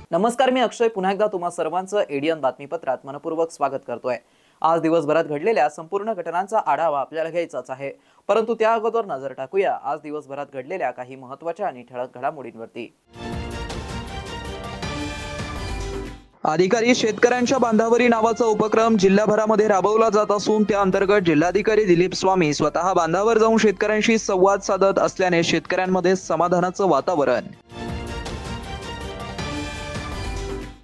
नमस्कार, मी अक्षय पुन्हा एकदा तुम्हा सर्वांचं एडीएन बातमीपत्रात मनपूर्वक स्वागत करतोय। आज दिवसभरात घडलेल्या संपूर्ण घटनांचा आढावा आपल्याला घ्यायचाच आहे, परंतु त्या अगोदर नजर टाकूया आज दिवसभरात घडलेल्या काही महत्त्वाच्या आणि ठळक घडामोडींवरती। अधिकारी शेतकऱ्यांच्या बांधावरी नावाचा उपक्रम जिल्हाभरामध्ये राबवला जात असून त्या अंतर्गत जिल्हाधिकारी दिलीप स्वामी स्वतः बांधावर जाऊन शेतकऱ्यांशी संवाद साधत असल्याने शेतकऱ्यांमध्ये समाधानाचं वातावरण।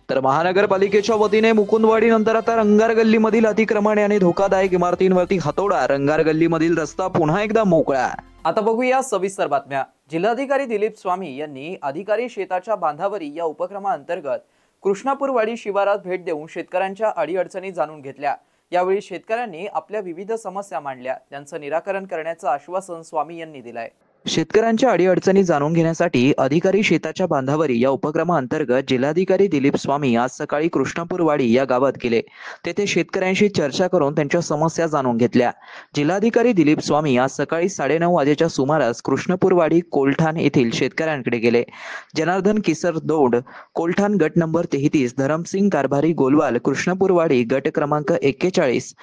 तर महानगरपालिकेच्या वतीने मुकुंदवाडी नंतर आता रंगार गल्लीमधील अतिक्रमण आणि धोकादायक इमारतींवरती हातोडा। रंगार गल्लीमधील रस्ता पुन्हा एकदा मोकळा। आता बघूया सविस्तर बातम्या। जिल्हाधिकारी दिलीप स्वामी यांनी अधिकारी शेताच्या बांधावरी या उपक्रमाअंतर्गत कृष्णापूरवाडी शिवारात भेट देऊन शेतकऱ्यांच्या अडीअडचणी जाणून घेतल्या। यावेळी शेतकऱ्यांनी आपल्या विविध समस्या मांडल्या, त्यांचं निराकरण करण्याचं आश्वासन स्वामी यांनी दिलंय। शेतकऱ्यांच्या अडीअडचणी जाणून घेण्यासाठी अधिकारी शेताच्या बांधावरी या उपक्रमाअंतर्गत जिल्हाधिकारी दिलीप स्वामी आज सकाळी कृष्णापूरवाडी या गावात गेले। तेथे शेतकऱ्यांशी चर्चा करून त्यांच्या समस्या जाणून घेतल्या। जिल्हाधिकारी दिलीप स्वामी आज सकाळी 9:30 वाजेच्या सुमारास कृष्णापूरवाडी कोलठाण येथील शेतकऱ्यांकडे गेले। जनार्दन किसर दौड कोलठाण गट नंबर 33, धरमसिंग कारभारी गोलवाल कृष्णापूरवाडी गट क्रमांक 41,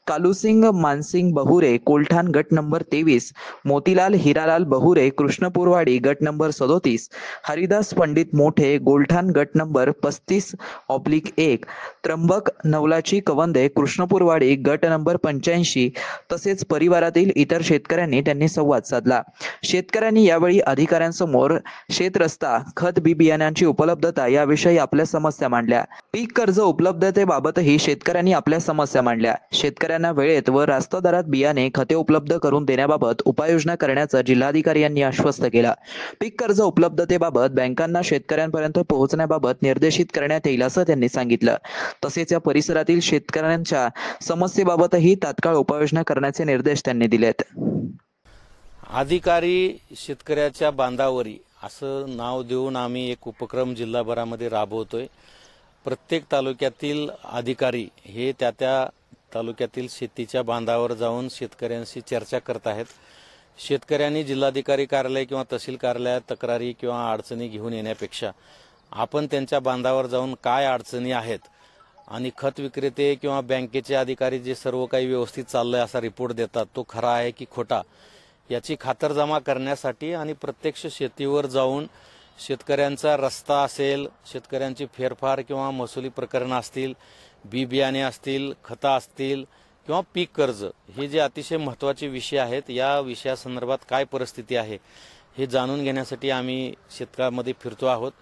कालूसिंग मानसिंग बहुरे कोलठाण गट नंबर 23, मोतीलाल हिरालाल बहुरे कृष्णपूरवाडी गट नंबर 37, हरिदास पंडित मोठे गोलठाण गट नंबर 35/1, त्र्यंबक नवलाची कवंदे कृष्णपूरवाडी गट नंबर 85 तसेच परिवारातील इतर शेतकऱ्यांनी त्यांनी संवाद साधला। शेतकऱ्यांनी यावेळी अधिकाऱ्यांसमोर शेतरस्ता, खत बी बियाण्यांची उपलब्धता याविषयी आपल्या समस्या मांडल्या। पीक कर्ज उपलब्धतेबाबतही शेतकऱ्यांनी आपल्या समस्या मांडल्या। शेतकऱ्यांना वेळेत व रास्त दरात बियाणे, खते उपलब्ध करून देण्याबाबत उपाययोजना करण्याचं जिल्हाधिकारी यांनी आश्वस्त केलं। पीक कर्ज उपलब्धतेबाबत बँकांना शेतकऱ्यांपर्यंत पोहोचण्याबाबत निर्देशित करण्यात येईल असं त्यांनी सांगितलं। तसेच या परिसरातील शेतकऱ्यांच्या समस्येबाबतही तात्काळ उपाययोजना करण्याचे निर्देश त्यांनी दिलेत। अधिकारी शेतकऱ्याच्या बांधावरी असं नाव देऊन आम्ही एक उपक्रम जिल्हाभरामध्ये राबवतोय। प्रत्येक तालुक्यातील अधिकारी हे त्या तालुक्यातील शेतीच्या बांधावर जाऊन शेतकऱ्यांशी चर्चा करत आहेत। शेतकऱ्यांनी जिल्हाधिकारी कार्यालय किंवा तहसील कार्यालयात तक्रारी किंवा अडचणी घेऊन येण्यापेक्षा आपण त्यांच्या बांधावर जाऊन काय अडचणी आहेत आणि खत विक्रेते किंवा बँकेचे अधिकारी जे सर्व काही व्यवस्थित चाललंय असा रिपोर्ट देतात, तो खरा आहे की खोटा याची खातरजमा करण्यासाठी आणि प्रत्यक्ष शेतीवर जाऊन शेतकऱ्यांचा रस्ता असेल, शेतकऱ्यांची फेरफार किंवा महसुली प्रकरणं असतील, बी बियाणे असतील, खतं असतील किंवा पीक कर्ज, हे जे अतिशय महत्त्वाचे विषय आहेत, या विषयासंदर्भात काय परिस्थिती आहे हे जाणून घेण्यासाठी आम्ही शेतकऱ्यांमध्ये फिरतो आहोत।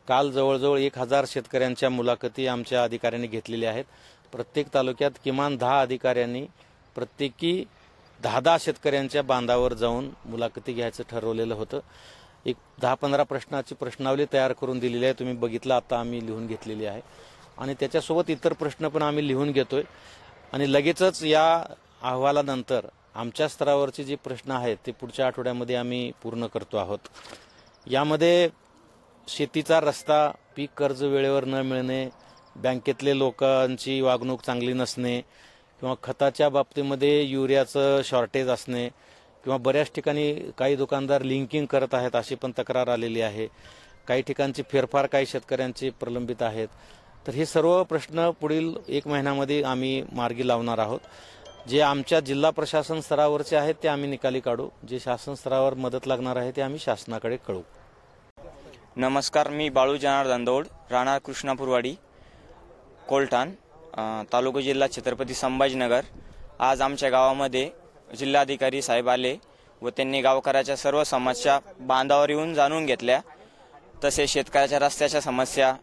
काल जवळजवळ 1000 शेतकऱ्यांच्या मुलाखती आमच्या अधिकाऱ्यांनी घेतलेल्या आहेत। प्रत्येक तालुक्यात किमान 10 अधिकाऱ्यांनी प्रत्येकी 10 शेतकऱ्यांच्या बांधावर जाऊन मुलाखती घ्यायचं ठरवलेलं होतं। एक 10-15 प्रश्नाची प्रश्नावली तयार करून दिलेली आहे, तुम्ही बघितलं, आता आम्ही लिहून घेतलेली आहे आणि त्याच्यासोबत इतर प्रश्न पण आम्ही लिहून घेतोय आणि लगेचच या अहवालानंतर आमच्या स्तरावरचे जे प्रश्न आहेत ते पुढच्या आठवड्यामध्ये आम्ही पूर्ण करतो आहोत। यामध्ये शेतीचा रस्ता, पीक कर्ज वेळेवर न मिळणे, बँकेतले लोकांची वागणूक चांगली नसणे किंवा खताच्या बाबतीमध्ये युरियाचं शॉर्टेज असणे किंवा बऱ्याच ठिकाणी काही दुकानदार लिंकिंग करत आहेत अशी पण तक्रार आलेली आहे। काही ठिकाणची फेरफार काही शेतकऱ्यांची प्रलंबित आहेत। तर हे सर्व प्रश्न पुढील 1 महिन्यामध्ये आम्ही मार्गी लावणार आहोत। जे आमच्या जिल्हा प्रशासन स्तरावरचे आहेत ते आम्ही निकाली काढू, जे शासन स्तरावर मदत लागणार आहे ते आम्ही शासनाकडे कळवू। नमस्कार, मी बाळू जनार्दन दौड, राहणार कृष्णापूरवाडी कोलठाण, तालुका जिल्हा छत्रपती संभाजीनगर। आज आमच्या गावामध्ये जिल्हाधिकारी साहेब आले व त्यांनी गावकऱ्याच्या सर्व समस्या बांधावर येऊन जाणून घेतल्या। तसेच शेतकऱ्याच्या रस्त्याच्या समस्या,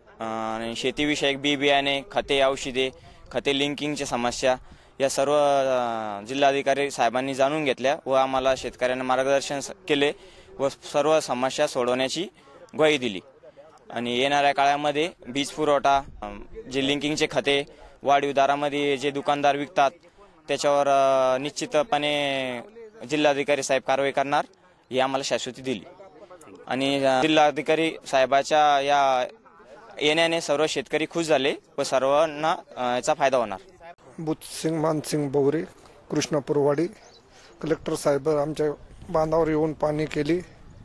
शेतीविषयक बी बियाणे, खते, औषधे, खते लिंकिंगच्या समस्या या सर्व जिल्हाधिकारी साहेबांनी जाणून घेतल्या व आम्हाला शेतकऱ्यांना मार्गदर्शन केले व सर्व समस्या सोडवण्याची ग्वाही दिली। आणि येणाऱ्या काळामध्ये बीज पुरवठा, जे लिंकिंगचे खते, वाढीव दरामध्ये जे दुकानदार विकतात त्याच्यावर निश्चितपणे जिल्हाधिकारी साहेब कारवाई करणार ही आम्हाला शाश्वती दिली आणि जिल्हाधिकारी साहेबाच्या या येण्याने सर्व शेतकरी खुश झाले व सर्वांना याचा फायदा होणार। बुधसिंग मानसिंग बौरे, कृष्णापूरवाडी। कलेक्टर साहेब आमच्या बांधावर येऊन पाणी केली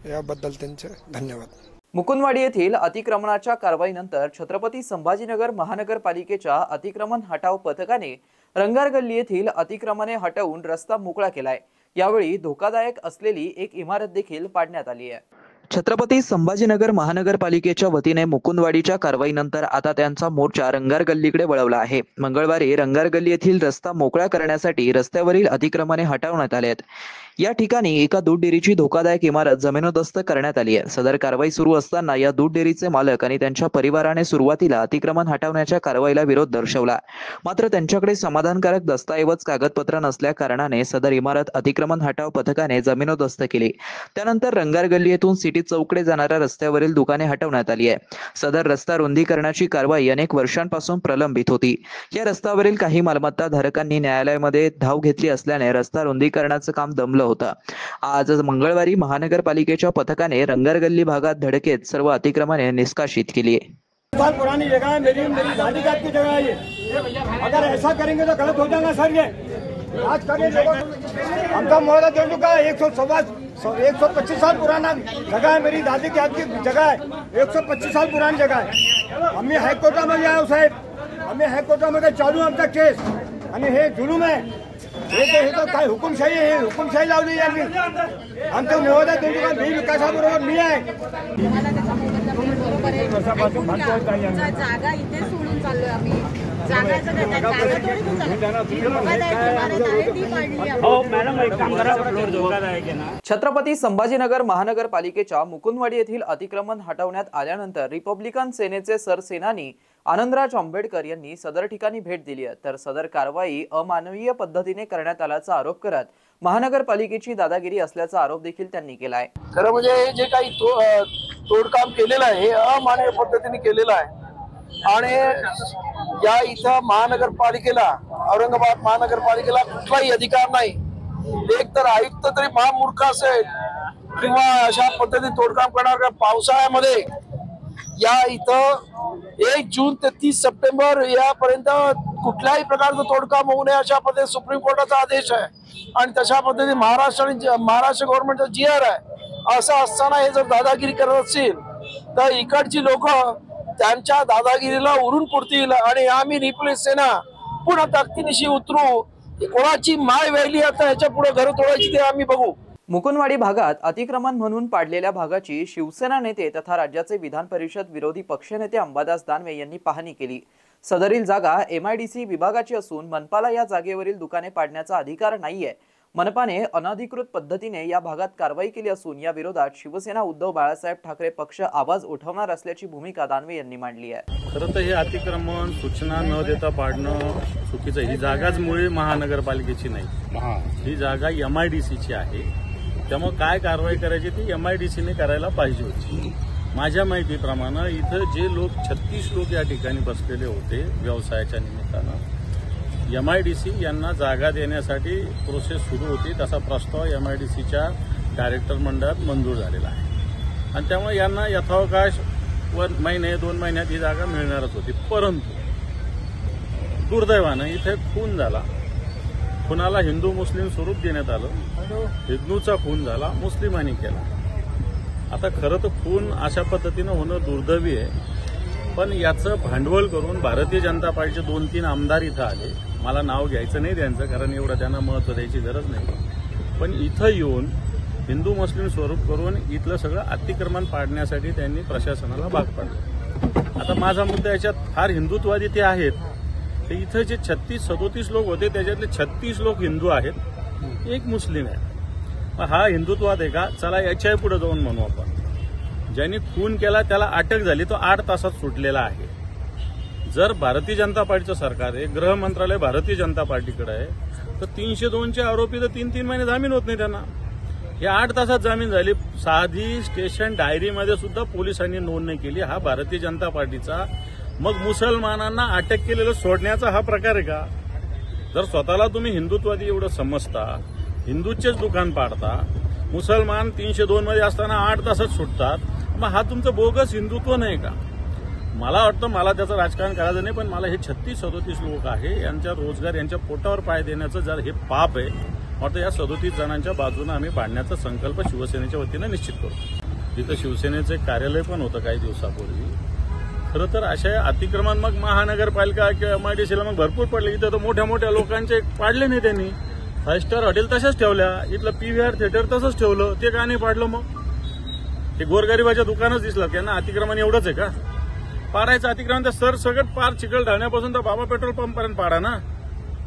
याबद्दल त्यांचे धन्यवाद। मुकुंदवाडी येथील अतिक्रमणाच्या कारवाईनंतर छत्रपती संभाजीनगर महानगरपालिकेच्या अतिक्रमण हटाव पथकाने रंगार गल्ली येथील अतिक्रमणे हटवून रस्ता मोकळा केलाय। यावेळी धोकादायक असलेली एक इमारत देखील पाडण्यात आली आहे। छत्रपती संभाजीनगर महानगरपालिकेच्या वतीने मुकुंदवाडीच्या कारवाईनंतर आता त्यांचा मोर्चा रंगार गल्लीकडे वळवला आहे। मंगळवारी रंगार गल्ली येथील रस्ता मोकळा करण्यासाठी रस्त्यावरील अतिक्रमणे हटवण्यात आले आहेत। या ठिकाणी एका दूध डेअरीची धोकादायक इमारत जमिनोदस्त करण्यात आली आहे। सदर कारवाई सुरू असताना या दूध डेअरीचे मालक आणि त्यांच्या परिवाराने सुरुवातीला अतिक्रमण हटवण्याच्या कारवाईला विरोध दर्शवला, मात्र त्यांच्याकडे समाधानकारक दस्तऐवज कागदपत्र नसल्या कारणाने सदर इमारत अतिक्रमण हटाव पथकाने जमिनोदस्त केली। त्यानंतर रंगार गल्ली येथून सिटी चौकडे जाणाऱ्या रस्त्यावरील दुकाने हटवण्यात आली आहे। सदर रस्ता रुंदीकरणाची कारवाई अनेक वर्षांपासून प्रलंबित होती। या रस्त्यावरील काही मालमत्ता धारकांनी न्यायालयामध्ये धाव घेतली असल्याने रस्ता रुंदीकरणाचं काम दमलं होतं। आज मंगळवारी महानगरपालिकेच्या पथकाने रंगार गल्ली भागात धडकेत सर्व अतिक्रमणे निष्कासित केली। बहुत पुरानी जगह है, मेरी दादी का की जगह है ये। अगर ऐसा करेंगे तो गलत हो जाएगा सर। ये आज करें लोगों हमका मोहरा दे चुका है। 125 साल पुराना जगह है, मेरी दादी की याद की जगह है। 125 साल पुरानी जगह है। आम्ही हायकोर्टामध्ये आहो साहेब, आम्ही हायकोर्टामध्ये चालू आमचा केस आणि हे जुलूम आहे। हे तो काय हुकुमशाही आहे, हुकुमशाही लावली यांनी। आमचं मोहरा दे चुका मी विकासाबरोबर मी आहे। जागा इथे सोडून चाललोय आम्ही। जागा छत्रपती संभाजीनगर महानगरपालिकेच्या मुकुंदवाडी येथील अतिक्रमण हटवण्यात आल्यानंतर रिपब्लिकन सेनेचे सरसेनानी आनंदराज आंबेडकर यांनी सदर ठिकाणी भेट दिली आहे। तर सदर कारवाई अमानवीय पद्धतीने करण्यात आल्याचा आरोप करत महानगरपालिकेची दादागिरी असल्याचा आरोप देखील त्यांनी केलाय। खरं म्हणजे जे काही तोडकाम केलेलं आहे हे अमानवीय पद्धतीने केलेलं आहे आणि या इथं महानगरपालिकेला, औरंगाबाद महानगरपालिकेला कुठलाही अधिकार नाही। एक तर आयुक्त तरी महामूर्ख असेल किंवा अशा पद्धतीने तोडकाम करणार। पावसाळ्यामध्ये या इथं 1 जून ते 30 सप्टेंबर यापर्यंत कुठल्याही प्रकारचं तोडकाम होऊ नये अशा पद्धतीने सुप्रीम कोर्टाचा आदेश आहे आणि तशा पद्धतीने महाराष्ट्र गव्हर्नमेंटचा GR आहे। असं असताना हे जर दादागिरी करत असतील तर इकडची लोक त्यांच्या दादागिरीला उरून पुरतील आणि आम्ही रिपब्लिकन सेना पुन्हा ताकदीनिशी उतरू। कोणाची माय व्हायली आता ह्याच्या पुढे घर तोडायची ते आम्ही बघू। मुकुंदवाडी भागात अतिक्रमण म्हणून पाडलेल्या भागाची शिवसेना नेते तथा राज्याचे विधान परिषद विरोधी पक्षनेते अंबादास दानवे यांनी पाहणी केली। सदरील जागा MIDC विभागाची असून मनपाला या जागेवरील दुकाने पाडण्याचा अधिकार नाहीये। मनपाने अनधिकृत पद्धतीने या भागात कारवाई केली असून या विरोधात शिवसेना उद्धव बाळासाहेब ठाकरे पक्ष आवाज उठवणार असल्याची भूमिका दानवे यांनी मांडली आहे। खरं तर हे अतिक्रमण सूचना न देता पाडणं चुकीचं। ही जागाच मुळे महानगरपालिकेची नाही, ही जागा MIDCची आहे। त्यामुळे काय कारवाई करायची ती MIDCने करायला पाहिजे होती। माझ्या माहितीप्रमाणे इथं जे लोक 36 लोक या ठिकाणी बसलेले होते व्यवसायाच्या निमित्तानं, MIDC यांना जागा देण्यासाठी प्रोसेस सुरू होती। तसा प्रस्ताव MIDCच्या डायरेक्टर मंडळात मंजूर झालेला आहे आणि त्यामुळे यांना यथावकाश 1 महिने 2 महिन्यात ही जागा मिळणारच होती। परंतु दुर्दैवानं इथे खून झाला। खुनाला हिंदू मुस्लिम स्वरूप देण्यात आलं। हिंदूचा खून झाला, मुस्लिमांनी केला। आता खरं तर खून अशा पद्धतीनं होणं दुर्दैवी आहे, पण याचं भांडवल करून भारतीय जनता पार्टीचे 2-3 आमदार इथं आले। मला नाव घ्यायचं नाही त्यांचं, कारण एवढं त्यांना महत्त्व द्यायची गरज नाही। पण इथं येऊन हिंदू मुस्लिम स्वरूप करून इथलं सगळं अतिक्रमण पाडण्यासाठी त्यांनी प्रशासनाला भाग पाडलं। आता माझा मुद्दा याच्यात फार हिंदुत्ववादी ते आहेत, तर इथं जे 36-37 लोक होते त्याच्यातले 36 लोक हिंदू आहेत, 1 मुस्लिम आहे। हा हिंदुत्ववाद आहे का? चला याच्याही पुढे जाऊन म्हणू आपण, ज्यांनी खून केला त्याला अटक झाली, तो 8 तासात सुटलेला आहे। जर भारतीय जनता पार्टीचं सरकार आहे, गृह मंत्रालय भारतीय जनता पार्टीकडे आहे, तर 302चे आरोपी तर 3-3 महिने जामीन होत नाही त्यांना। हे 8 तासात जामीन झाली। साधी स्टेशन डायरीमध्ये सुद्धा पोलिसांनी नोंद नाही केली। हा भारतीय जनता पार्टीचा मग मुसलमानांना अटक केलेलं सोडण्याचा हा प्रकार आहे का? जर स्वतःला तुम्ही हिंदुत्ववादी एवढं समजता, हिंदूचेच दुकान पाडता, मुसलमान 302 मध्ये असताना 8 तासात सुटतात, मग हा तुमचं बोगस हिंदुत्व नाही का? मला वाटतं मला त्याचं राजकारण करायचं नाही, पण मला हे 36-37 लोक आहे, यांच्या रोजगार, यांच्या पोटावर पाय देण्याचं जर हे पाप आहे, वाटतं या 37 जणांच्या बाजूने आम्ही पाडण्याचा संकल्प शिवसेनेच्या वतीनं निश्चित करू. तिथं शिवसेनेचं एक कार्यालय पण होतं काही दिवसापूर्वी. खरं तर अशा अतिक्रमण मग महानगरपालिका किंवा एमआयडीसीला मग भरपूर पडले. इथं तर मोठ्या मोठ्या लोकांचे पाडले नाही त्यांनी. 5 स्टार हॉटेल तशाच ठेवल्या, इथलं PVR थिएटर तसंच ठेवलं, ते का नाही पाडलं? मग ते गोरगरिबाच्या दुकानच दिसलं, त्यांना अतिक्रमण एवढंच आहे का? पाडायचं अतिक्रमण तर सरसकट पार चिखल ढाण्यापासून तर बाबा पेट्रोल पंप पर्यंत पाडा ना.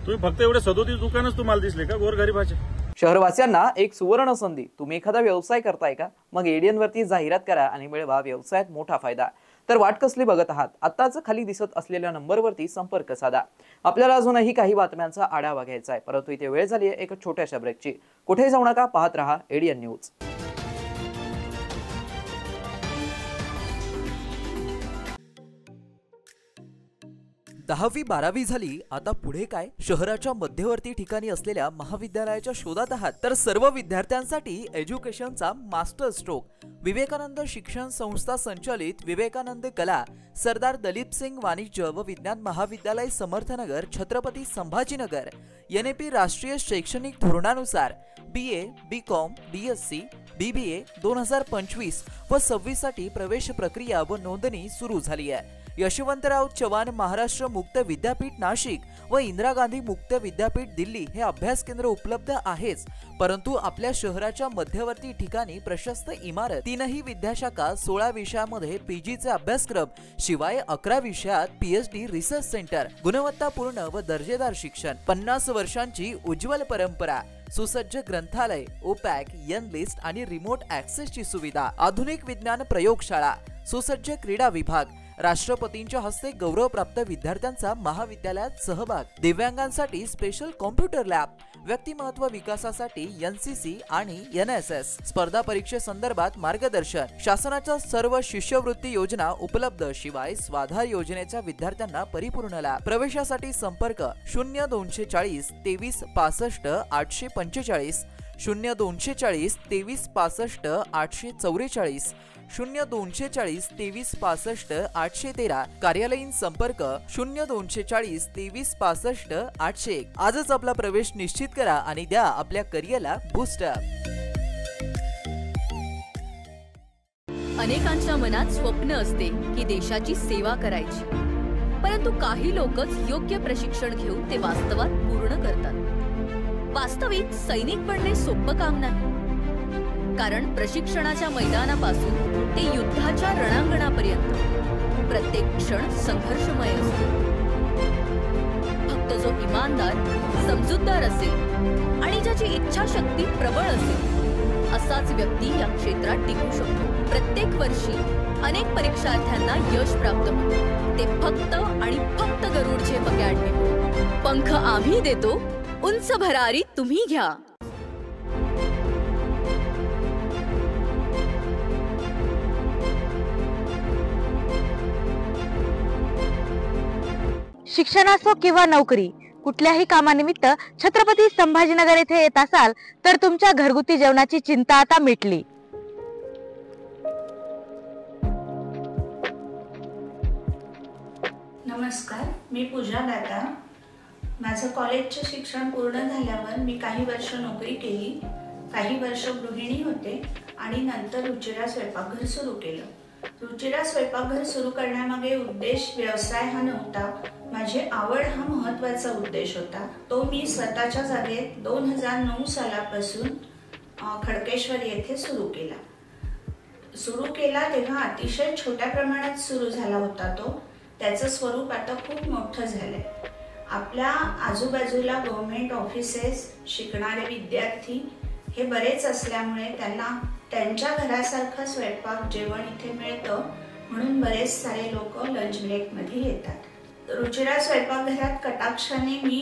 तुम्ही फक्त एवढे 37 दुकानच तुम्हाला दिसले का गोरगरिबाचे? शहरवासियांना एक सुवर्ण संधी. तुम्ही एखादा व्यवसाय करताय का? मग एडियन वरती जाहिरात करा आणि मिळवा व्यवसायात मोठा फायदा. तर वाट कसली बघत आहात? आताच खाली दिसत असलेल्या नंबरवरती संपर्क साधा. आपल्याला अजूनही काही बातम्यांचा आढावा घ्यायचा आहे, परंतु इथे वेळ झाली आहे एक छोट्याशा ब्रेकची. कुठेही जाऊ नका, पाहत रहा एडियन न्यूज. 10वी-12वी झाली, आता पुढे काय? शहराच्या मध्यवर्ती ठिकाणी असलेल्या महाविद्यालयाच्या शोधात आहात तर सर्व विद्यार्थ्यांसाठी एज्युकेशनचा मास्टर स्ट्रोक विवेकानंद शिक्षण संस्था संचालित विवेकानंद कला सरदार दलीप सिंग वाणिज्य व विज्ञान महाविद्यालय समर्थनगर छत्रपती संभाजीनगर NAP राष्ट्रीय शैक्षणिक धोरणानुसार BA, BCom, BSc, BBA 2025 व 26 साठी प्रवेश प्रक्रिया व नोंदणी सुरू झाली आहे. यशवंतराव चव्हाण महाराष्ट्र मुक्त विद्यापीठ नाशिक व इंदिरा गांधी मुक्त विद्यापीठ दिल्ली हे अभ्यास केंद्र उपलब्ध आहेच, परंतु आपल्या शहराच्या मध्यवर्ती ठिकाणी प्रशस्त इमारत, 3ही विद्याशाखा, 16 विषयामध्ये PGचे अभ्यासक्रम, शिवाय 11 विषयात PhD रिसर्च सेंटर, गुणवत्तापूर्ण व दर्जेदार शिक्षण, 50 वर्षांची उज्ज्वल परंपरा, सुसज्ज ग्रंथालय, ओपॅक, लिस्ट आणि रिमोट ऍक्सेसची सुविधा, आधुनिक विज्ञान प्रयोगशाळा, सुसज्ज क्रीडा विभाग, राष्ट्रपतींच्या हस्ते गौरवप्राप्त विद्यार्थ्यांचा महाविद्यालयात सहभाग, दिव्यांगांसाठी स्पेशल कॉम्प्युटर लॅब, व्यक्तिमत्व विकासासाठी NCC आणि NSS, स्पर्धा परीक्षेसंदर्भात मार्गदर्शन, शासनाच्या सर्व शिष्यवृत्ती योजना उपलब्ध, शिवाय स्वाधार योजनेच्या विद्यार्थ्यांना परिपूर्ण लाभ. प्रवेशासाठी संपर्क 0240 23 65 845, 0240 23 65 844, 0240 23 65 813, कार्यालयीन संपर्क 0240 23 65 801. आजच आपला प्रवेश निश्चित करा आणि द्या आपल्या करिअरला बूस्टअप. अनेकांच्या मनात स्वप्न असते की देशाची सेवा करायची, परंतु काही लोकच योग्य प्रशिक्षण घेऊन ते वास्तवात पूर्ण करतात. वास्तविक सैनिक बनणे सोपं काम नाही, कारण प्रशिक्षणाच्या मैदानापासून ते युद्धाच्या रणांगणापर्यंत प्रत्येक क्षण संघर्षमय असतो. फक्त जो इमानदार, समजूतदार असेल आणि ज्याची इच्छाशक्ती प्रबळ असेल असाच व्यक्ती या क्षेत्रात टिकू शकतो. प्रत्येक वर्षी अनेक परीक्षार्थ्यांना यश प्राप्त होते, ते फक्त आणि फक्त गरुडचे अकॅडमी. पंख आम्ही देतो, उंच भरारी तुम्ही घ्या. शिक्षण असो किंवा नोकरी, कुठल्याही कामानिमित्त छत्रपती संभाजीनगर येथे येत असाल तर तुमच्या घरगुती जेवणाची चिंता आता मिटली. नमस्कार, मी पूजा दाता. माझं कॉलेजचे शिक्षण पूर्ण झाल्यावर मी काही वर्ष नोकरी केली, काही वर्ष गृहिणी होते आणि नंतर रुचिरा स्वयंपाकघर सुरू केलं. रुचिरा स्वयंपाकघर सुरू करण्यामागे उद्देश व्यवसाय हा नव्हता, माझी आवड हा महत्त्वाचा उद्देश होता. तो मी स्वतःच्या जागेत 2009 सालापासून खडकेश्वर येथे सुरू केला. तेव्हा अतिशय छोट्या प्रमाणात सुरू झाला होता तो. त्याचं स्वरूप आता खूप मोठं झालंय. आपल्या आजूबाजूला गव्हर्नमेंट ऑफिसेस, शिकणारे विद्यार्थी हे बरेच असल्यामुळे त्यांना त्यांच्या घरासारखं स्वयंपाक जेवण इथे मिळतं, म्हणून बरेच सारे लोक लंच ब्रेकमध्ये येतात. रुचिरा स्वयंपाकघरात कटाक्षाने मी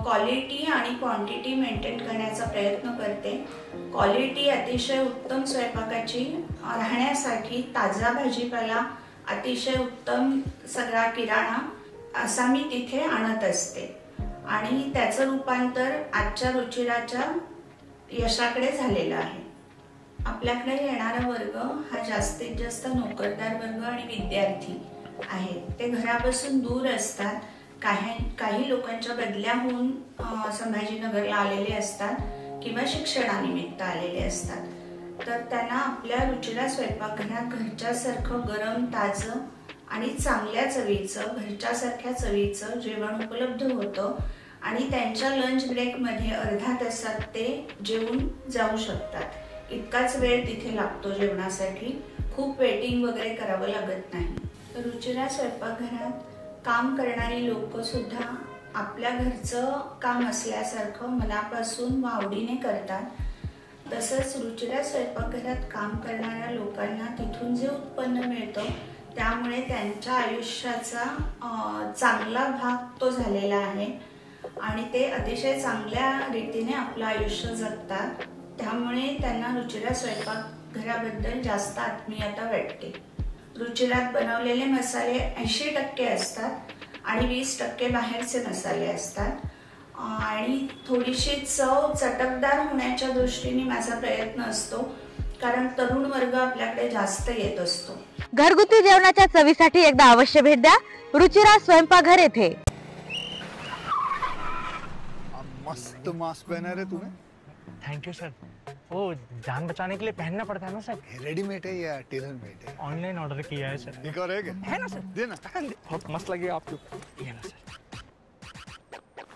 क्वालिटी आणि क्वांटिटी मेंटेन करण्याचा प्रयत्न करते. क्वालिटी अतिशय उत्तम स्वयंपाकाची राहण्यासाठी ताजा भाजीपाला, अतिशय उत्तम सगळा किराणा असा मी तिथे आणत असते. आणि त्याचं रूपांतर आजच्या रुचिराच्या यशाकडे झालेलं आहे. आपल्याकडे येणारा वर्ग हा जास्तीत जास्त नोकरदार वर्ग आणि विद्यार्थी आहेत. ते घरापासून दूर असतात. काही लोकांच्या बदल्या होऊन संभाजीनगरला आलेले असतात किंवा शिक्षणानिमित्त आलेले असतात. तर त्यांना आपल्या रुचिरा स्वयंपाकघरात घरच्यासारखं गरम, ताजं आणि चांगल्या चवीचं, घरच्यासारख्या चवीचं जेवण उपलब्ध होतं आणि त्यांच्या लंच ब्रेकमध्ये अर्धा तासात ते जेवून जाऊ शकतात. इतकाच वेळ तिथे लागतो जेवणासाठी. खूप वेटिंग वगैरे करावं लागत नाही. रुचिरा स्वयंपाकघरात काम करणारी लोक सुद्धा आपल्या घरचं काम असल्यासारखं मनापासून व आवडीने करतात. तसंच रुचिरा स्वयंपाकघरात काम करणाऱ्या लोकांना तिथून जे उत्पन्न मिळतं त्यामुळे त्यांच्या आयुष्याचा चांगला भाग तो झालेला आहे आणि ते अतिशय चांगल्या रीतीने आपलं आयुष्य जगतात. त्यामुळे त्यांना रुचिरा स्वयंपाकघराबद्दल जास्त आत्मीयता वाटते. रुचिरात बनवलेले मसाले 80% असतात आणि 20% बाहेरचे मसाले असतात आणि थोडीशी चव चटकदार होण्याच्या दृष्टीने माझा प्रयत्न असतो, कारण तरुण वर्ग आपल्याकडे जास्त येत असतो. घरगुती जेवणाच्या चवीसाठी एकदा अवश्य भेट द्या रुचिरा स्वयंपाकघर येथे. मस्त मास्क पहना रे तूने. Thank you sir. वो जान बचाने के लिए पहनना पड़ता है ना सर. रेडीमेड है या टेलर मेड है? ऑनलाइन ऑर्डर किया है सर. एक और है ना सर. देना. बहुत मस्त लगे आपको. ये ना सर.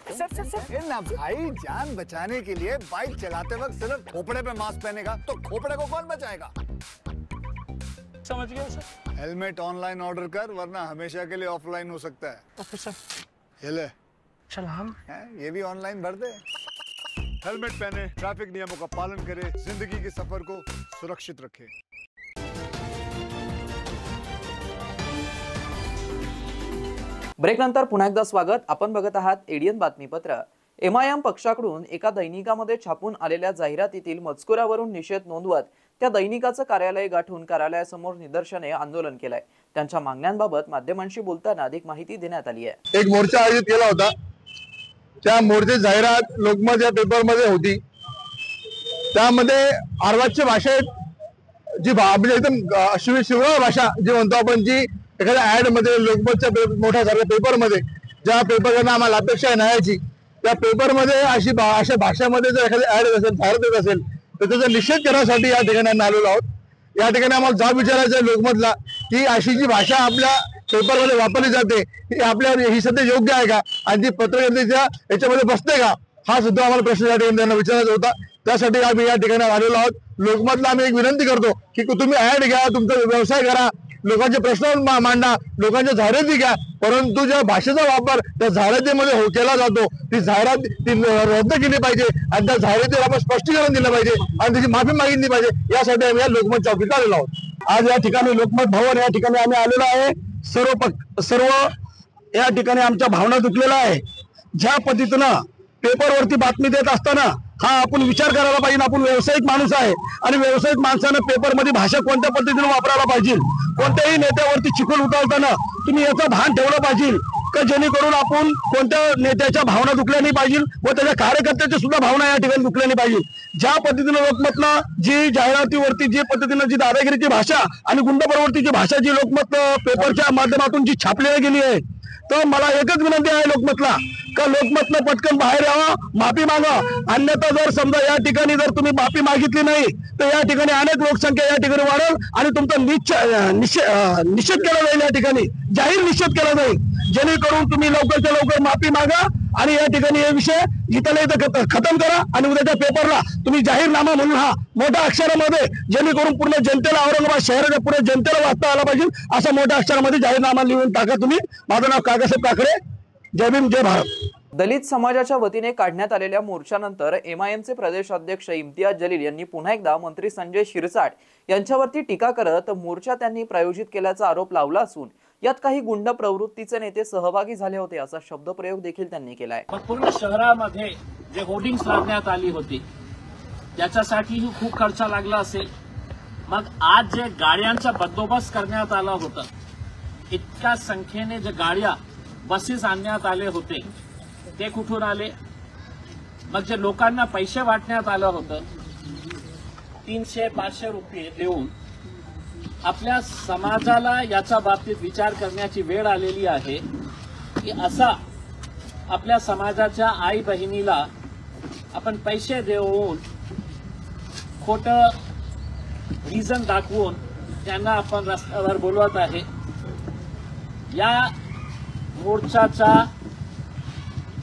सर ना भाई, जान बचाने के लिए बाइक चलाते वक्त सिर्फ खोपड़े पे मास्क पहनेगा तो खोपड़े को कौन बचाएगा? समझ गया सर. हेलमेट ऑनलाइन ऑर्डर कर, वरना हमेशा के लिए ऑफलाइन हो सकता है. Okay sir. ये ले. चल हम ये भी ऑनलाइन भर दे. हेलमेट पहने, ट्रैफिक नियमों का पालन करे, जिंदगी के सफर को सुरक्षित रखे. ब्रेक नंतर पुन्हा एकदा स्वागत. आपण बघत आहात एडीएन बातमीपत्र. MIM पक्षाकडून एका दैनिकामध्ये छापून आलेल्या जाहिरातीतील मजकुरावरून निषेध नोंदवत त्या दैनिकाचं कार्यालय गाठून कार्यालयासमोर निदर्शने आंदोलन केलंय. त्यांच्या मागण्यांबाबत माध्यमांशी बोलताना अधिक माहिती देण्यात आली आहे. एक मोर्चा आयोजित केला होता. त्या मोर्चाची जाहिरात लोकमत या पेपरमध्ये होती. त्यामध्ये आर्वाची भाषा जी म्हणजे एकदम शिवराळ भाषा जी म्हणतो आपण, जी एखाद्या ऍड मध्ये लोकमतच्या मोठ्या सारख्या पेपरमध्ये ज्या पेपरकडनं आम्हाला अपेक्षा आहे न्यायाची, त्या पेपरमध्ये अशा भाषेमध्ये जर एखादी ऍड असेल, जाहिरात येत असेल तर त्याचा निषेध करण्यासाठी या ठिकाणी आम्ही आलेलो आहोत. या ठिकाणी आम्हाला जाब विचारायचं आहे लोकमतला की अशी जी भाषा आपल्या पेपरमध्ये वापरली जाते ही सध्या योग्य आहे का आणि ती पत्रकारितेच्या याच्यामध्ये बसते का, हा सुद्धा आम्हाला प्रश्न या ठिकाणी त्यांना विचारायचा होता. त्यासाठी आम्ही या ठिकाणी आलेलो आहोत. लोकमतला आम्ही एक विनंती करतो की तुम्ही ऍड घ्या, तुमचा व्यवसाय करा, लोकांचे प्रश्न मांडा, लोकांच्या जाहिराती घ्या, परंतु ज्या भाषेचा वापर त्या जाहिरातीमध्ये केला जातो ती जाहिरात रद्द केली पाहिजे आणि त्या जाहिरातीवर आपण स्पष्टीकरण दिलं पाहिजे आणि त्याची माफी मागितली पाहिजे. यासाठी आम्ही या लोकमत चौकीत आलेलो आहोत. आज या ठिकाणी लोकमत भवन या ठिकाणी आम्ही आलेलो आहे. सर्व या ठिकाणी आमच्या भावना दुखलेल्या आहे. ज्या पद्धतीनं पेपरवरती बातमी देत असताना हा आपण विचार करायला पाहिजे. आपण व्यावसायिक माणूस आहे आणि व्यावसायिक माणसानं पेपरमध्ये भाषा कोणत्या पद्धतीने वापरायला पाहिजे. कोणत्याही नेत्यावरती चिखल उतरताना तुम्ही याचं भान ठेवलं पाहिजे का जेणेकरून आपण कोणत्या नेत्याच्या भावना दुखल्या नाही पाहिजे व त्याच्या कार्यकर्त्याच्या सुद्धा भावना या ठिकाणी दुखल्या नाही पाहिजे. ज्या पद्धतीने लोकमतला जी जाहिरातीवरती जी पद्धतीने जी दादागिरीची भाषा आणि गुंडप्रवृत्तीची भाषा जी लोकमत पेपरच्या माध्यमातून जी छापली गेली आहे, तर मला एकच विनंती आहे लोकमतला का लोकमतनं पटकन बाहेर यावं, माफी मागा. अन्यथा जर समजा या ठिकाणी जर तुम्ही माफी मागितली नाही तर या ठिकाणी अनेक लोकसंख्या या ठिकाणी वाढेल आणि तुमचा निषेध केला जाईल. या ठिकाणी जाहीर निषेध केला जाईल, जेणेकरून तुम्ही लवकरच्या लवकर माफी मागा आणि या ठिकाणी हे विषय इथं इथं खतम करा आणि उद्याच्या पेपरला तुम्ही जाहीरनामा म्हणून हा मोठ्या अक्षरामध्ये, जेणेकरून पूर्ण जनतेला, औरंगाबाद शहराच्या पूर्ण जनतेला वाचता आला पाहिजे असा मोठ्या अक्षरामध्ये जाहीरनामा लिहून टाका तुम्ही. माझं नाव काकासाहेब काकडे. जय भीम, जय भारत. दलित समाजाच्या वतीने काढण्यात आलेल्या मोर्चानंतर MIMचे प्रदेश अध्यक्ष इम्तियाज जलील यांनी पुन्हा एकदा मंत्री संजय शिरसाट यांच्यावरती टीका करत मोर्चा त्यांनी प्रायोजित केल्याचा आरोप लावला असून यात काही गुंड प्रवृत्तीचे नेते सहभागी झाले होते असा शब्दप्रयोग देखील त्यांनी केलाय. पूर्ण शहरामध्ये जे होर्डिंग्स लावण्यात आली होती त्याच्यासाठीही खूप खर्च लागला असेल. मग आज जे गाड्यांचा बंदोबस्त करण्यात आला होता, इतक्या संख्येने जे गाड्या बसेस आणण्यात आले होते, ते कुठून आले? मग जे लोकांना पैसे वाटण्यात आलं होतं 300-500 रुपये देऊन, आपल्या समाजाला याच्या बाबतीत विचार करण्याची वेळ आलेली आहे की असा आपल्या समाजाच्या आई बहिणीला आपण पैसे देऊन खोटं रिझन दाखवून त्यांना आपण रस्त्यावर बोलवत आहे. या मोर्चाचा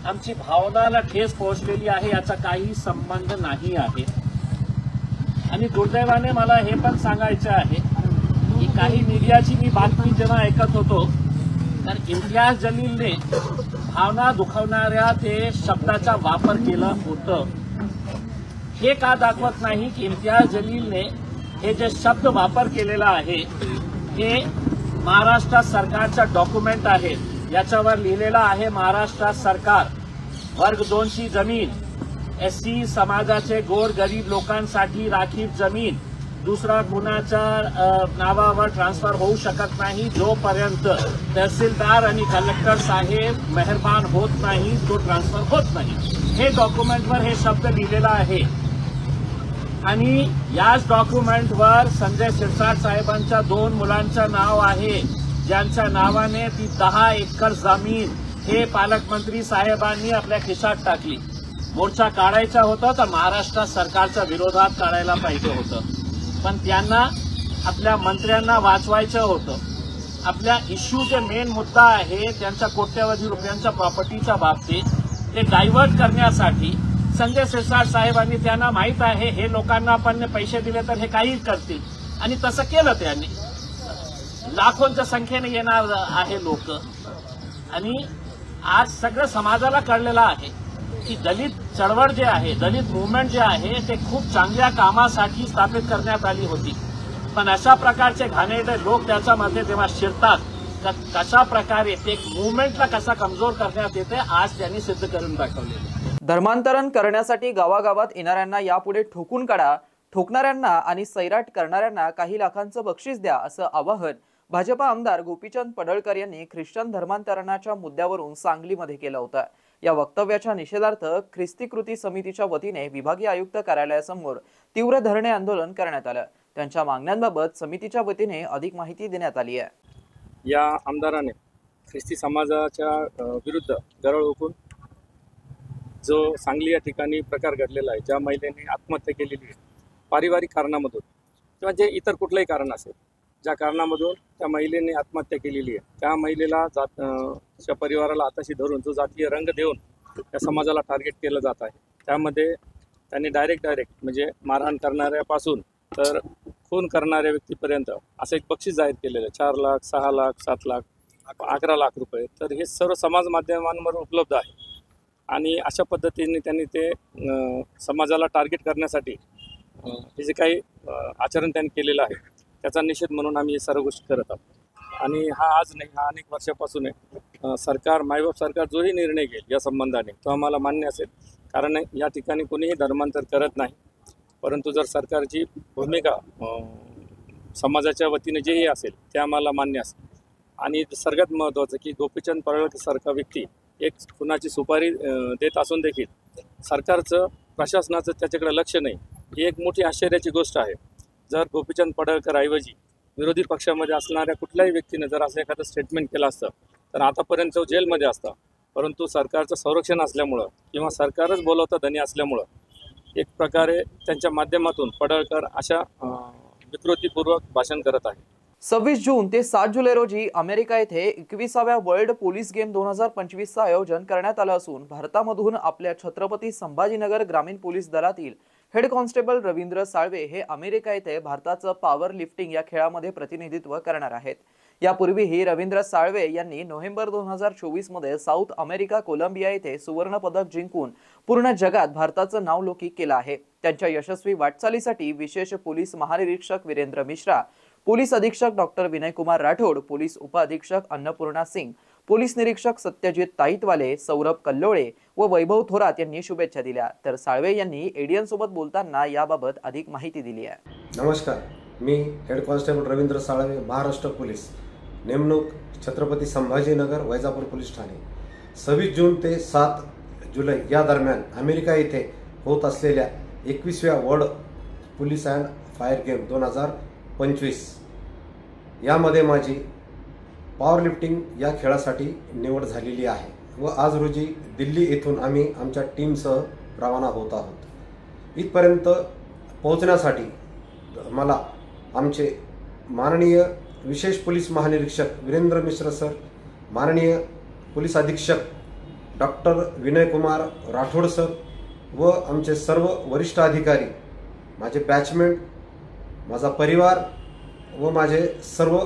आमची भावनाला ठेस पोहोचलेली आहे, याचा काही संबंध नाही आहे. आणि दुर्दैवाने मला हे पण सांगायचं आहे की काही मीडियाची मी बातमी जेव्हा ऐकत होतो तर इम्तियाज जलीलने भावना दुखावणाऱ्या ते शब्दाचा वापर केला होतं. हे का दाखवत नाही की इम्तियाज जलीलने हे जे शब्द वापर केलेला आहे हे महाराष्ट्र सरकारचा डॉक्युमेंट आहे. याच्यावर लिहिलेलं आहे महाराष्ट्र सरकार वर्ग 2ची जमीन एससी समाजाचे गोरगरीब लोकांसाठी राखीव जमीन दुसरा कुणाच्या नावावर ट्रान्सफर होऊ शकत नाही जोपर्यंत तहसीलदार आणि कलेक्टर साहेब मेहरबान होत नाही तो ट्रान्सफर होत नाही. हे डॉक्युमेंटवर हे शब्द लिहिलेला आहे. आणि याच डॉक्युमेंटवर संजय शिरसाट साहेबांच्या 2 मुलांचं नाव आहे ज्यांच्या नावाने ती 10 एकर जमीन हे पालकमंत्री साहेबांनी आपल्या खिशात टाकली. मोर्चा काढायचा होता तर महाराष्ट्र सरकारच्या विरोधात काढायला पाहिजे होतं, पण त्यांना आपल्या मंत्र्यांना वाचवायचं होतं. आपल्या इश्यू जे मेन मुद्दा आहे त्यांच्या कोट्यवधी रुपयांच्या प्रॉपर्टीच्या बाबतीत ते डायव्हर्ट करण्यासाठी संजय शिरसाट साहेबांनी त्यांना माहित आहे हे लोकांना आपण पैसे दिले तर हे काही करतील आणि तसं केलं. त्यांनी लाखोंच्या संख्येने येणार आहे लोक. आणि आज सगळं समाजाला कळलेलं आहे की दलित चळवळ जे आहे दलित मुवमेंट जे आहे ते खूप चांगल्या कामासाठी स्थापित करण्यात आली होती, पण अशा प्रकारचे घाणेरडे लोक त्याच्यामध्ये जेव्हा शिरतात तर कशा प्रकारे ते मुवमेंटला कसा कमजोर करण्यात येते आज त्यांनी सिद्ध करून दाखवले. धर्मांतरण करण्यासाठी गावागावात येणाऱ्यांना यापुढे ठोकून काढा, ठोकणाऱ्यांना आणि सैराट करणाऱ्यांना काही लाखांचं बक्षीस द्या असं आवाहन भाजपा आमदार गोपीचंद पडळकर यांनी ख्रिश्चन धर्मांतरणाच्या मुद्द्यावरून सांगलीमध्ये केलं होतं. या वक्तव्याच्या निषेधार्थ ख्रिस्ती कृती समितीच्या वतीने विभागीय आयुक्त कार्यालयासमोर तीव्र धरणे आंदोलन करण्यात आलं. त्यांच्या मागण्यांबाबत समितीच्या वतीने अधिक माहिती देण्यात आली आहे. या आमदाराने ख्रिस्ती समाजाच्या विरुद्ध गरळ ओकून जो सांगली या ठिकाणी प्रकार घडलेला आहे, ज्या महिलेने आत्महत्या केलेली आहे पारिवारिक कारणामधून किंवा जे इतर कुठलंही कारण असेल, ज्या कारणामधून त्या महिलेने आत्महत्या केलेली आहे त्या महिलेला त्या परिवाराला हाताशी धरून जो जातीय रंग देऊन त्या समाजाला टार्गेट केलं जात आहे. त्यामध्ये त्यांनी डायरेक्ट म्हणजे मारहाण करणाऱ्यापासून तर खून करणाऱ्या व्यक्तीपर्यंत असं एक बक्षीस जाहीर केलेलं आहे. 4 लाख, 6 लाख, 7 लाख, 11 लाख रुपये. तर हे सर्व समाज माध्यमांवर उपलब्ध आहे आणि अशा पद्धतीने त्यांनी ते समाजाला टार्गेट करण्यासाठी हे जे काही आचरण त्यांनी केलेलं आहे त्याचा निषेध म्हणून आम्ही हे सर्व गोष्टी करत आहोत. आणि हा आज नाही, हा अनेक वर्षापासून आहे. सरकार मायबाप सरकार जोही निर्णय घेईल या संबंधाने तो आम्हाला मान्य असेल, कारण या ठिकाणी कोणीही धर्मांतर करत नाही. परंतु जर सरकारची भूमिका समाजाच्या वतीने जेही असेल ते आम्हाला मान्य असेल. आणि सगळ्यात महत्त्वाचं की गोपीचंद पडळकर सारखा व्यक्ती एक खुनाची सुपारी देत असून देखील सरकारचं प्रशासनाचं त्याच्याकडे लक्ष नाही, ही एक मोठी आश्चर्याची गोष्ट आहे. जर गोपीचंद पडळकर ऐवजी विरोधी पक्षामध्ये असणाऱ्या कुठल्याही व्यक्तीने जर असं एखादं स्टेटमेंट केलं असतं तर आतापर्यंत तो जेलमध्ये असता. परंतु सरकारचं संरक्षण असल्यामुळं किंवा सरकारच बोलवतं धनी असल्यामुळं एक प्रकारे त्यांच्या माध्यमातून पडळकर अशा विकृतीपूर्वक भाषण करत आहे. 26 जून ते 7 जुलै रोजी अमेरिका येथे 21व्या वर्ल्ड पोलीस गेम 2025चं आयोजन करण्यात आलं असून भारतामधून आपल्या छत्रपती संभाजीनगर ग्रामीण पोलीस दलातील हेड कॉन्स्टेबल रवींद्र साळवे हे अमेरिका येथे भारताचं पॉवर लिफ्टिंग या खेळामध्ये प्रतिनिधित्व करणार आहेत. यापूर्वीही रवींद्र साळवे यांनी नोव्हेंबर 2024 मध्ये साऊथ अमेरिका कोलंबिया येथे सुवर्ण पदक जिंकून पूर्ण जगात भारताचं नावलौकिक केलं आहे. त्यांच्या यशस्वी वाटचालीसाठी विशेष पोलीस महानिरीक्षक वीरेंद्र मिश्रा, पोलीस अधीक्षक डॉक्टर विनयकुमार राठोड, पोलीस उपअधीक्षक अन्नपूर्णा सिंग, पोलीस निरीक्षक सत्यजित ताईतवाले, सौरभ कल्लोळे व वैभव थोरात यांनी शुभेच्छा दिल्या. तर साळवे यांनी एडीएन सोबत बोलताना याबाबत अधिक माहिती दिली आहे. नमस्कार, मी head constable Ravindra Salve, Maharashtra police, नेमणूक छत्रपती संभाजीनगर, वैजापूर पोलीस ठाणे. 26 जून ते 7 जुलै या दरम्यान अमेरिका येथे होत असलेल्या 21व्या world police and fire game 2025 यामध्ये माझी पॉवर लिफ्टिंग या खेळासाठी निवड झालेली आहे व आज रोजी दिल्ली येथून आम्ही आमच्या टीमसह रवाना होत आहोत। इथपर्यंत पोहोचण्यासाठी मला आमचे माननीय विशेष पोलीस महानिरीक्षक वीरेंद्र मिश्र सर, माननीय पोलीस अधीक्षक डॉक्टर विनय कुमार राठोड सर व आमचे सर्व वरिष्ठ अधिकारी, माझे बॅचमेट, माझा परिवार व माझे सर्व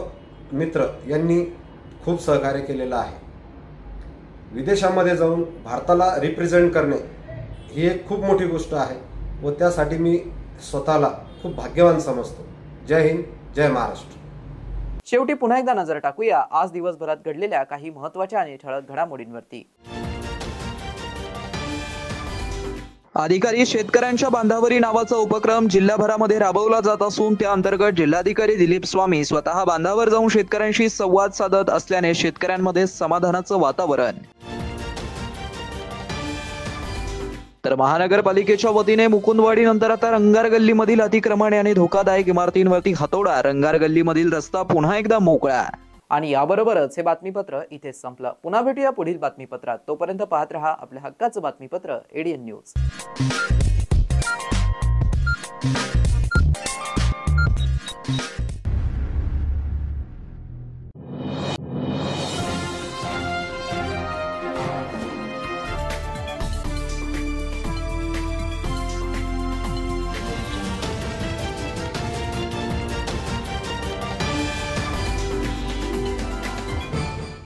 मित्र यांनी खूप सहकार्य केलेलं आहे। विदेशामध्ये जाऊन भारताला रिप्रेझेंट करणे ही एक खूप मोठी गोष्ट आहे व त्यासाठी मी स्वतःला खूप भाग्यवान समजतो। जय हिंद, जय महाराष्ट्र। शेवटी पुन्हा एकदा नजर टाकूया आज दिवसभरात घडलेल्या काही महत्त्वाच्या आणि ठळक घडामोडींवरती। अधिकारी शेतकऱ्यांच्या बांधावरी नावाचा उपक्रम जिल्हाभरामध्ये राबवला जात असून त्या अंतर्गत जिल्हाधिकारी दिलीप स्वामी स्वतः बांधावर जाऊन शेतकऱ्यांशी संवाद साधत असल्याने शेतकऱ्यांमध्ये समाधानाचं वातावरण। तर महानगरपालिकेच्या वतीने मुकुंदवाडी नंतर आता रंगार गल्लीमधील अतिक्रमण आणि धोकादायक इमारतींवरती हातोडा, रंगार गल्लीमधील रस्ता पुन्हा एकदा मोकळा। आणि याबरोबरच हे बातमीपत्र इथेच संपलं। पुन्हा भेटूया पुढील बातमीपत्रात। तोपर्यंत पाहत रहा आपल्या हक्काचं बातमीपत्र ADN न्यूज।